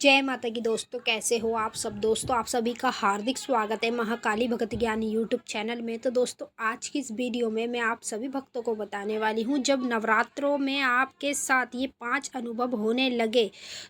जय माता की दोस्तों, कैसे हो आप सब। दोस्तों आप सभी का हार्दिक स्वागत है महाकाली भगत ज्ञान यूट्यूब चैनल में। तो दोस्तों आज की इस वीडियो में मैं आप सभी भक्तों को बताने वाली हूं, जब नवरात्रों में आपके साथ ये 5 अनुभव होने लगे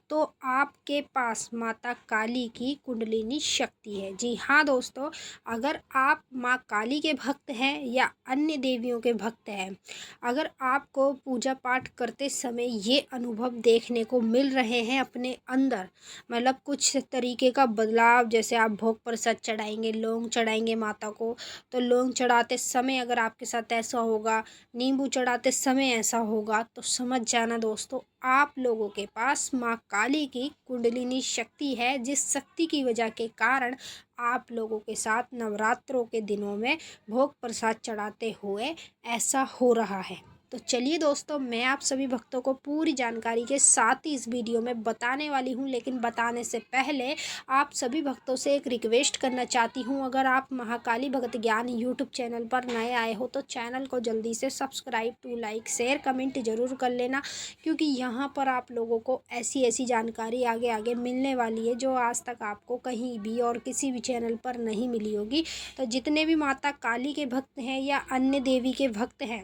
तो आपके पास माता काली की कुंडलिनी शक्ति है। जी हाँ दोस्तों, अगर आप माँ काली के भक्त हैं या अन्य देवियों के भक्त हैं, अगर आपको पूजा पाठ करते समय ये अनुभव देखने को मिल रहे हैं अपने अंदर, मतलब कुछ तरीके का बदलाव, जैसे आप भोग प्रसाद चढ़ाएंगे, लौंग चढ़ाएंगे माता को, तो लौंग चढ़ाते समय अगर आपके साथ ऐसा होगा, नींबू चढ़ाते समय ऐसा होगा, तो समझ जाना दोस्तों आप लोगों के पास माँ काली की कुंडलिनी शक्ति है, जिस शक्ति की वजह के कारण आप लोगों के साथ नवरात्रों के दिनों में भोग प्रसाद चढ़ाते हुए ऐसा हो रहा है। तो चलिए दोस्तों, मैं आप सभी भक्तों को पूरी जानकारी के साथ ही इस वीडियो में बताने वाली हूं, लेकिन बताने से पहले आप सभी भक्तों से एक रिक्वेस्ट करना चाहती हूं। अगर आप महाकाली भगत ज्ञान यूट्यूब चैनल पर नए आए हो तो चैनल को जल्दी से subscribe to like share comment ज़रूर कर लेना, क्योंकि यहाँ पर आप लोगों को ऐसी ऐसी जानकारी आगे आगे मिलने वाली है जो आज तक आपको कहीं भी और किसी भी चैनल पर नहीं मिली होगी। तो जितने भी माता काली के भक्त हैं या अन्य देवी के भक्त हैं,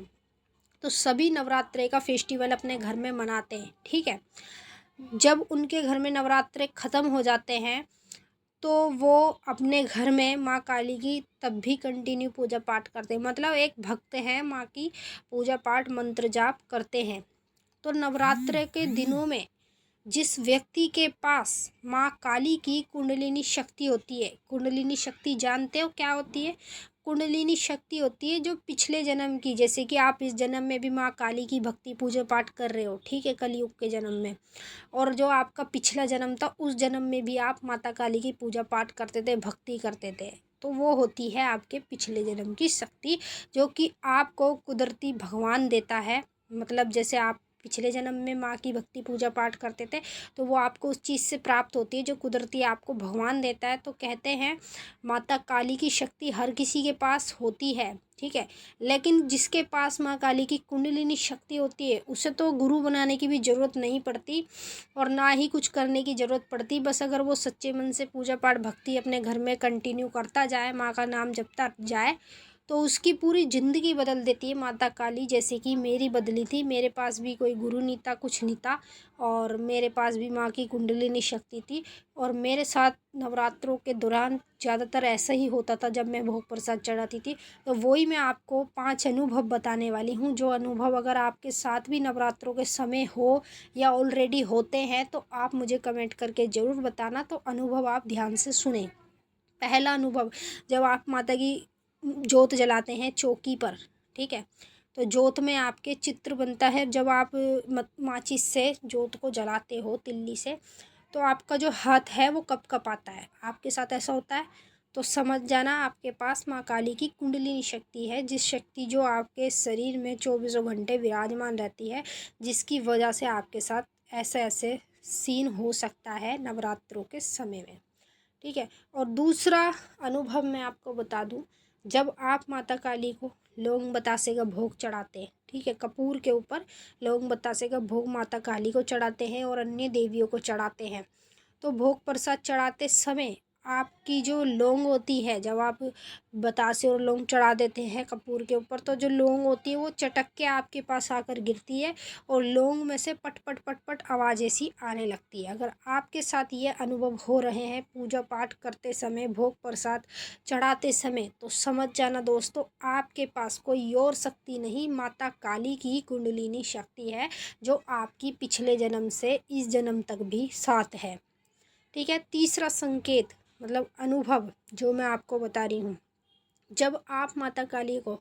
तो सभी नवरात्रे का फेस्टिवल अपने घर में मनाते हैं। ठीक है, जब उनके घर में नवरात्रे ख़त्म हो जाते हैं तो वो अपने घर में माँ काली की तब भी कंटिन्यू पूजा पाठ करते हैं। मतलब एक भक्त हैं, माँ की पूजा पाठ मंत्र जाप करते हैं। तो नवरात्रे के दिनों में जिस व्यक्ति के पास माँ काली की कुंडलिनी शक्ति होती है, कुंडलिनी शक्ति जानते हो क्या होती है? कुंडलिनी शक्ति होती है जो पिछले जन्म की, जैसे कि आप इस जन्म में भी माँ काली की भक्ति पूजा पाठ कर रहे हो, ठीक है, कलयुग के जन्म में, और जो आपका पिछला जन्म था उस जन्म में भी आप माता काली की पूजा पाठ करते थे, भक्ति करते थे, तो वो होती है आपके पिछले जन्म की शक्ति, जो कि आपको कुदरती भगवान देता है। मतलब जैसे आप पिछले जन्म में माँ की भक्ति पूजा पाठ करते थे तो वो आपको उस चीज़ से प्राप्त होती है जो कुदरती आपको भगवान देता है। तो कहते हैं माता काली की शक्ति हर किसी के पास होती है, ठीक है, लेकिन जिसके पास माँ काली की कुंडलिनी शक्ति होती है उसे तो गुरु बनाने की भी ज़रूरत नहीं पड़ती और ना ही कुछ करने की ज़रूरत पड़ती। बस अगर वो सच्चे मन से पूजा पाठ भक्ति अपने घर में कंटिन्यू करता जाए, माँ का नाम जपता जाए, तो उसकी पूरी ज़िंदगी बदल देती है माता काली। जैसे कि मेरी बदली थी, मेरे पास भी कोई गुरु नहीं था, कुछ नहीं था, और मेरे पास भी माँ की कुंडलिनी शक्ति थी, और मेरे साथ नवरात्रों के दौरान ज़्यादातर ऐसा ही होता था जब मैं भोग प्रसाद चढ़ाती थी। तो वही मैं आपको 5 अनुभव बताने वाली हूँ, जो अनुभव अगर आपके साथ भी नवरात्रों के समय हो या ऑलरेडी होते हैं तो आप मुझे कमेंट करके ज़रूर बताना। तो अनुभव आप ध्यान से सुने। पहला अनुभव, जब आप माता की जोत जलाते हैं चौकी पर, ठीक है, तो जोत में आपके चित्र बनता है। जब आप माचिस से जोत को जलाते हो तिल्ली से, तो आपका जो हाथ है वो कप कपाता है। आपके साथ ऐसा होता है तो समझ जाना आपके पास माँ काली की कुंडलिनी शक्ति है, जिस शक्ति जो आपके शरीर में 24 घंटे विराजमान रहती है, जिसकी वजह से आपके साथ ऐसे ऐसे सीन हो सकता है नवरात्रों के समय में, ठीक है। और दूसरा अनुभव मैं आपको बता दूं, जब आप माता काली को लौंग बतासे का भोग चढ़ाते हैं, ठीक है, कपूर के ऊपर लौंग बतासे का भोग माता काली को चढ़ाते हैं और अन्य देवियों को चढ़ाते हैं, तो भोग प्रसाद चढ़ाते समय आपकी जो लौंग होती है, जब आप बतासे और लौंग चढ़ा देते हैं कपूर के ऊपर, तो जो लौंग होती है वो चटक के आपके पास आकर गिरती है और लौंग में से पट पट पट पट आवाज़ ऐसी आने लगती है। अगर आपके साथ ये अनुभव हो रहे हैं पूजा पाठ करते समय, भोग प्रसाद चढ़ाते समय, तो समझ जाना दोस्तों आपके पास कोई और शक्ति नहीं, माता काली की कुंडलिनी शक्ति है, जो आपकी पिछले जन्म से इस जन्म तक भी साथ है, ठीक है। तीसरा संकेत मतलब अनुभव जो मैं आपको बता रही हूँ, जब आप माता काली को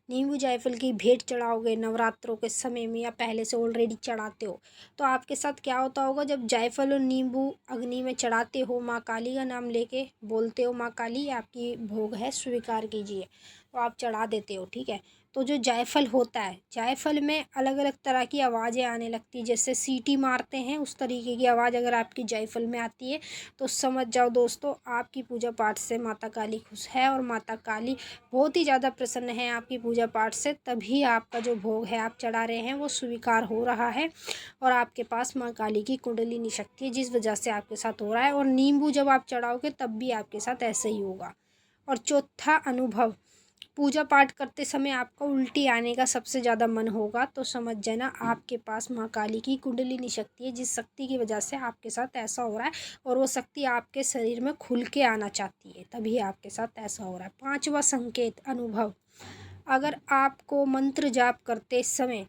नींबू जायफल की भेंट चढ़ाओगे नवरात्रों के समय में, या पहले से ऑलरेडी चढ़ाते हो, तो आपके साथ क्या होता होगा, जब जायफल और नींबू अग्नि में चढ़ाते हो, माँ काली का नाम लेके बोलते हो माँ काली आपकी भोग है स्वीकार कीजिए, तो आप चढ़ा देते हो, ठीक है, तो जो जायफल होता है, जायफल में अलग अलग तरह की आवाज़ें आने लगती है, जैसे सीटी मारते हैं उस तरीके की आवाज़ अगर आपकी जायफल में आती है तो समझ जाओ दोस्तों आपकी पूजा पाठ से माता काली खुश है और माता काली बहुत ही ज़्यादा प्रसन्न है आपकी पूजा पाठ से। तभी आपका जो भोग है आप चढ़ा रहे हैं वो स्वीकार हो रहा है और आपके पास माँ काली की कुंडलिनी शक्ति है, जिस वजह से आपके साथ हो रहा है। और नींबू जब आप चढ़ाओगे तब भी आपके साथ ऐसे ही होगा। और चौथा अनुभव, पूजा पाठ करते समय आपको उल्टी आने का सबसे ज़्यादा मन होगा तो समझ जाना आपके पास माँ काली की कुंडलिनी शक्ति है, जिस शक्ति की वजह से आपके साथ ऐसा हो रहा है और वो शक्ति आपके शरीर में खुल के आना चाहती है, तभी आपके साथ ऐसा हो रहा है। पांचवा संकेत अनुभव, अगर आपको मंत्र जाप करते समय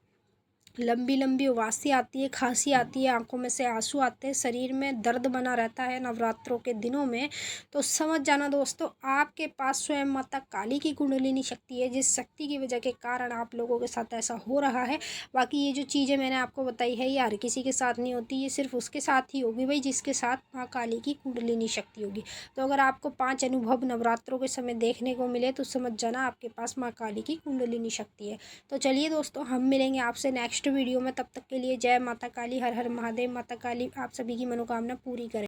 लंबी लंबी उबासी आती है, खांसी आती है, आंखों में से आंसू आते हैं, शरीर में दर्द बना रहता है नवरात्रों के दिनों में, तो समझ जाना दोस्तों आपके पास स्वयं माता काली की कुंडलिनी शक्ति है, जिस शक्ति की वजह के कारण आप लोगों के साथ ऐसा हो रहा है। बाकी ये जो चीज़ें मैंने आपको बताई है ये हर किसी के साथ नहीं होती, ये सिर्फ उसके साथ ही होगी भाई जिसके साथ माँ काली की कुंडलिनी शक्ति होगी। तो अगर आपको 5 अनुभव नवरात्रों के समय देखने को मिले तो समझ जाना आपके पास माँ काली की कुंडलिनी शक्ति है। तो चलिए दोस्तों हम मिलेंगे आपसे नेक्स्ट वीडियो में, तब तक के लिए जय माता काली, हर हर महादेव। माता काली आप सभी की मनोकामना पूरी करें।